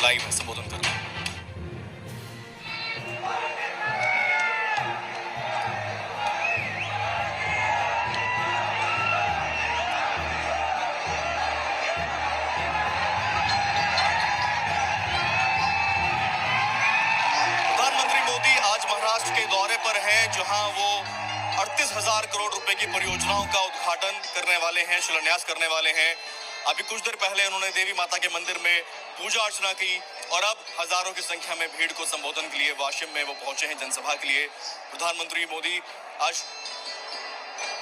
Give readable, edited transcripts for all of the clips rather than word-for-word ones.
Live है, संबोधन कर रहे हैं। प्रधानमंत्री मोदी आज महाराष्ट्र के दौरे पर हैं, जहां वो 38,000 करोड़ रुपए की परियोजनाओं का उद्घाटन करने वाले हैं, शिलान्यास करने वाले हैं। अभी कुछ देर पहले उन्होंने देवी माता के मंदिर में पूजा अर्चना की और अब हजारों की संख्या में भीड़ को संबोधन के लिए वाशिम में वो पहुंचे हैं जनसभा के लिए। प्रधानमंत्री मोदी आज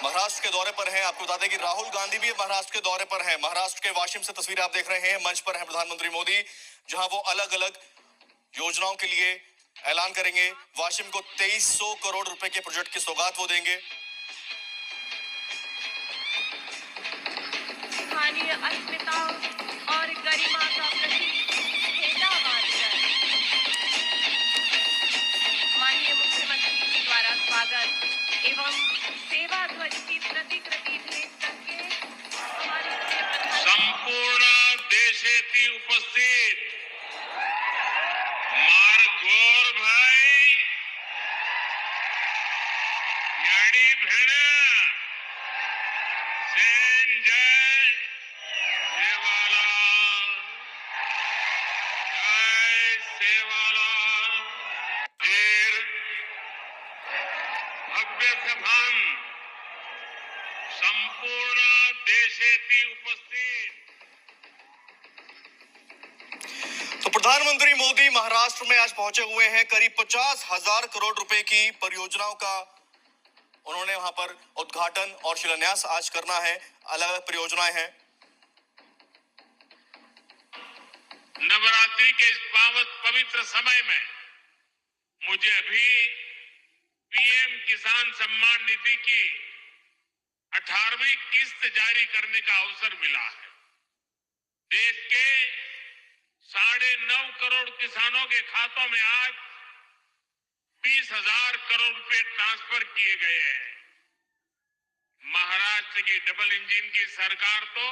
महाराष्ट्र के दौरे पर हैं। आपको बता दें कि राहुल गांधी भी महाराष्ट्र के दौरे पर हैं। महाराष्ट्र के वाशिम से तस्वीर आप देख रहे हैं। मंच पर हैं प्रधानमंत्री मोदी, जहां वो अलग अलग योजनाओं के लिए ऐलान करेंगे। वाशिम को 2300 करोड़ रुपए के प्रोजेक्ट की सौगात वो देंगे। स्थानीय अस्मिता और गरिमा का प्रतीक झंडा बांधकर माननीय मुख्यमंत्री जी द्वारा स्वागत एवं सेवा ध्वज की प्रतिकृति भेंट करके हमारे संपूर्ण देशेती उपस्थित मारगोर भाई याडी भेण संजय सेवालाल जय सेवालाल फिर भव्य सभान संपूर्ण देशेती उपस्थित। तो प्रधानमंत्री मोदी महाराष्ट्र में आज पहुंचे हुए हैं। करीब 50,000 करोड़ रुपए की परियोजनाओं का उन्होंने वहां पर उद्घाटन और शिलान्यास आज करना है। अलग अलग परियोजनाएं हैं। नवरात्रि के इस पावन पवित्र समय में मुझे अभी पीएम किसान सम्मान निधि की 18वीं किस्त जारी करने का अवसर मिला है। देश के 9.5 करोड़ किसानों के खातों में आज 20,000 करोड़ रुपए ट्रांसफर किए गए हैं। महाराष्ट्र की डबल इंजन की सरकार तो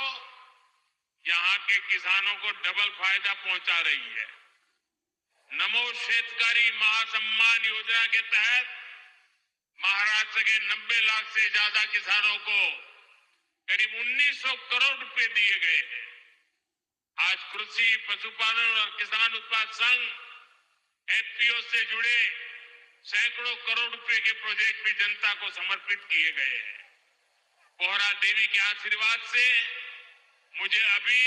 यहां के किसानों को डबल फायदा पहुंचा रही है। नमो शेतकारी महासम्मान योजना के तहत महाराष्ट्र के 90 लाख से ज्यादा किसानों को करीब 1900 करोड़ रुपए दिए गए हैं। आज कृषि, पशुपालन और किसान उत्पाद संघ एफपीओ से जुड़े सैकड़ों करोड़ रुपए के प्रोजेक्ट भी जनता को समर्पित किए गए हैं। कोहरा देवी के आशीर्वाद से मुझे अभी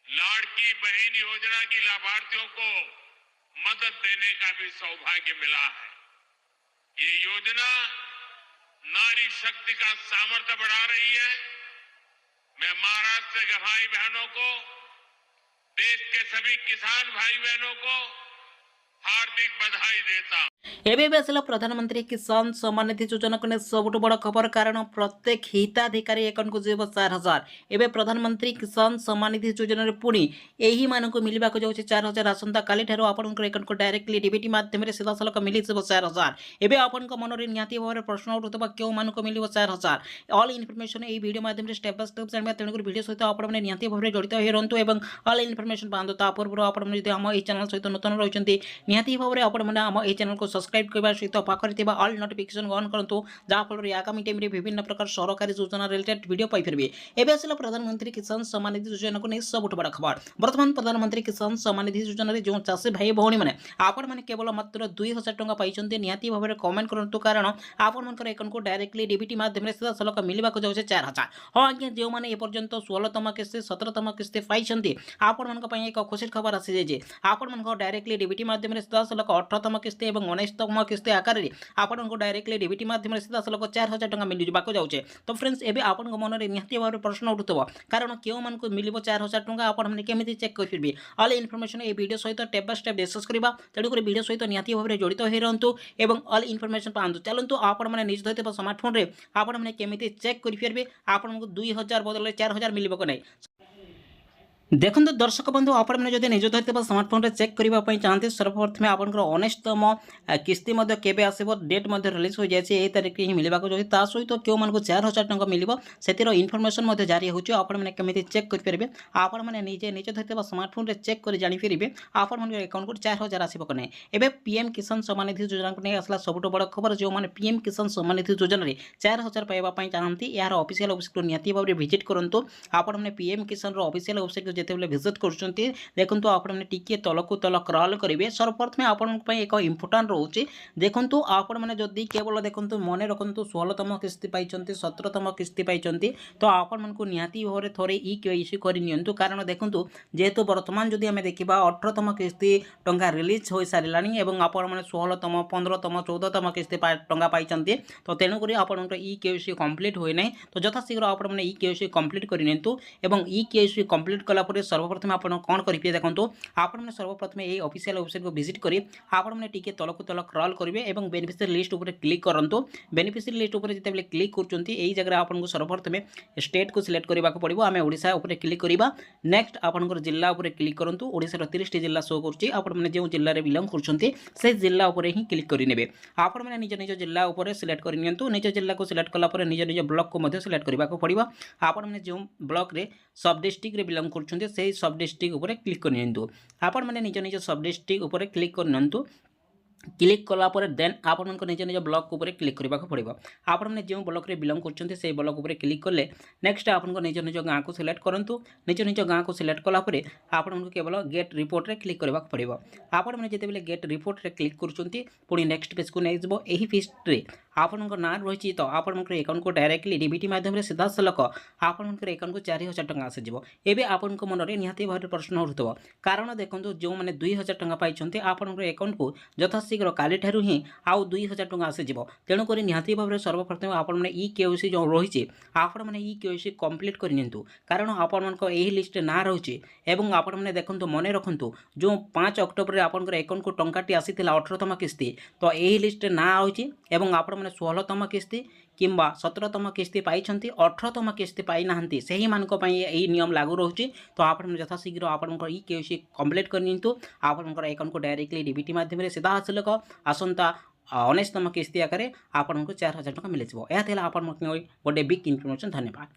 लाड़की बहन योजना की लाभार्थियों को मदद देने का भी सौभाग्य मिला है। ये योजना नारी शक्ति का सामर्थ्य बढ़ा रही है। मैं महाराष्ट्र के भाई बहनों को, देश के सभी किसान भाई बहनों को हार्दिक बधाई देता हूं। एबे आसला प्रधानमंत्री किसान सम्मान निधि योजना को सबुठ बड़ खबर, कारण प्रत्येक हिताधिकारी अकाउंट को जीव 4,000। एबे प्रधानमंत्री किसान सम्मान निधि योजना रे पुणी एही मान को मिलबा को जाउछि 4,000। आसंता काली ठारो आपनकर अकाउंट को डायरेक्टली डीबीटी माध्यम रे सीधा सलक मिली जीव 4,000। एबे आपनक मन रे निहाती भाव प्रश्न उठुतबा केउ मान को मिलिबो 4,000। ऑल इन्फॉर्मेशन ए वीडियो माध्यम रे स्टेप बाय स्टेप जानिबा, तेणुकर वीडियो सहित आपण माने निहाती भाव रे जड़ित होई रहंतु एवं ऑल इन्फॉर्मेशन पांदो। ता पूर्व आपण माने जदि हम ए चैनल सहित नूतन रहिसंती निहाती भाव रे आपण माने हम ए चैनल को सब्सक्राइब करबा सहित पाखरे ऑल नोटिफिकेशन ऑन करंतु, जहा फल आगामी टाइम रे विभिन्न प्रकार सरकारी योजना रिलेटेड वीडियो पाई फिरबे। एबे आसला प्रधानमंत्री किसान सम्मान निधि योजना को नहीं सबुठ बड़ खबर। वर्तमान प्रधानमंत्री किसान सम्मान निधि योजना रे जो चाषी भाई भौणी माने आपण माने केवल मात्र 2,000 टंका पाइछन्ते, निहाती भाव रे कमेंट करंतु, कारण आपण मनकर अकाउंट को डायरेक्टली डीबीटी माध्यम रे सीधा सलक मिलबा को जाउछे 4,000। हां आज्ञा, जो माने ए पर्यंत 16तम किस्ती 17तम किस्ती पाइछन्ते, आपण मनक पई एक खुशी खबर आसी जे जे आपण मनक डायरेक्टली डीबीटी माध्यम रे सीधा सलक 18तम किस्ती एवं 19तम किस्ती आकार रे आपण को डायरेक्टली डीबीटी माध्यम रे सीधा सलक 4,000 टंका मिल जाबा को जाउछे। तो फ्रेंड्स, एबे आपण को मन रे निहाती भाव रे प्रश्न उठुतबो, कारण केउ मन को मिलिबो 4,000 टंका, आपण माने केमिति चेक कर फिरबे। ऑल इन्फॉर्मेशन ए वीडियो सहित स्टेप बाय स्टेप डिस्कस करबा, तेडु कर वीडियो सहित निहाती भाव रे जड़ित होई रहंतु एवं ऑल इन्फॉर्मेशन पांदु। चलंतु आपण माने निज धैते स्मार्टफोन रे आपण माने केमिति चेक कर फिरबे, आपण को 2,000 बदले 4,000 मिलिबो को नै। देखो दर्शक बंधु आपने जब निज धरती स्मार्टफोन में चेक करने चाहते सर्वप्रथम आपंकर 19तम किस्ती केवे आसो डेट रिलीज हो जाए यही तारीख ही मिलवा चाहिए सहित क्यों मानक 4000 टंका मिलो से इनफर्मेशन जारी होमती चेक करेंगे आपने निजे निज धरती स्मार्टफोन में चेक कर जानीपर आपण अकाउंट को 4000 आसो कि नहीं एवं पीएम किसान सम्मान निधि योजना को नहीं आसला सबुठ बड़ खबर जो मैंने पीएम किसान सम्मान निधि योजन 4000 पाइबापी चाहती यार ऑफिशियल वेबसाइट को निहाती भाव में विजिट करूँ आपने पीएम किसान ऑफिशियल वेबसाइट जितेबाला विजिट कर देखो आपने टी तलक तल क्रल करेंगे सर्वप्रथम आपण एक इंपोर्टाट रोचे देखो आपण मैंने जदि केवल देखो मन रखु 16तम किस्ती पाई 17तम किस्ती पाई तो आपण मानक निहाती भाव में थे इ केवाईसी करनी कारण देखो जेहेतु बर्तमान जदि आम देखा 18तम किस्ती टंका रिलीज हो सारा और आपण मैंने 16तम 15तम 14तम किस्ती टंका पाई तो तेणुक आपण इ केवाईसी कंप्लीट हुए ना तो यथाशीघ्र आपण मैंने इ केवाईसी कंप्लीट करनी इ केवाईसी कंप्लीट कलापर सर्वप्रथम आप कौन करेंगे देखो आपने सर्वप्रथम ये ऑफिशियल वेबसाइट को विजिट करी आपने टी तलक तल क्रल करेंगे और बेनिफिशियरी लिस्ट उपर क्लिक करूँ बेनिफिशियरी लिस्ट उपर जिते क्लिक कर जगह आपको सर्वप्रथम स्टेट को सिलेक्ट करने को पड़ो आम ओडिशा उपर क्लिक करवा नेक्स्ट आपंकर जिला उपर क्लिक करूँ ओडिशार 30टी जिला शो कर जो जिले में बिलंग कर जिला उपर ही क्लिक करेंगे आपने निज निज जिला उपर सिलेक्ट करनी निज जिला को सिलेक्ट कलापर निज निज ब्लॉक को सिलेक्ट करने को पड़ो आपने जो ब्लॉक रे सब डिस्ट्रिक्ट बिलंग कर सब डिस्ट्रिक्ट उपर क्लिक करनी आपण मैंने निज निज सब डिस्ट्रिक्ट उपर क्लिक करनी क्लिक कलापर देन आपण निज निज ब्लॉक उपर क्लिक करने को पड़ो आपने जो ब्लॉक रे बिलंग कर ब्लॉक उपर क्लिक कले नेक्स्ट आपको निज निज गाँव को सिलेक्ट करूँ निज निज गाँव को सिलेक्ट कलापर आपको केवल गेट रिपोर्ट रे क्लिक करने को पड़ो आपने जिते गेट रिपोर्ट रे क्लिक कर नेक्स्ट पेज को नहीं जाव यही फिस्ट आपण ना रही तो आपंकर अकाउंट को डायरेक्टली डीबीटी माध्यम सीधा सलख आपंकर अकाउंट को 4000 टंका आसीज एवं आपण मन में निहाती भाव प्रश्न उठुव कारण देखो जो मैंने 2000 टंका पाई आपंकर अकाउंट को यथाशीघ्र काली ठारू ही आउ 2000 टंका आसीज तेणुक निहाती भाव में सर्वप्रथम आपने इ केवाईसी जो रही आपण मैंने इ केवाईसी कंप्लीट करनी कारण आपण यही लिस्ट ना रही और आपने देखो मन रखु जो 5 अक्टोबर आपंकर अकाउंट को टंकाटी आसी 18तम किस्ती तो यही लिस्ट ना रही और आपण 16तम किस्ती किंबा 17तम किस्ती पाई 18तम किस्ती पाई ना से ही मानक यही नियम लागू रोचे तो आप यथाशीघ्र आपंकर इ केवाईसी कंप्लीट करनी आपंकर अकाउंट को डायरेक्टली डीबीटी माध्यम सीधा हासिलक आसंता 19तम किस्ती आकार आपको 4000 टंका मिल जाए यह आप गोटे बिग इनफर्मेशन धन्यवाद।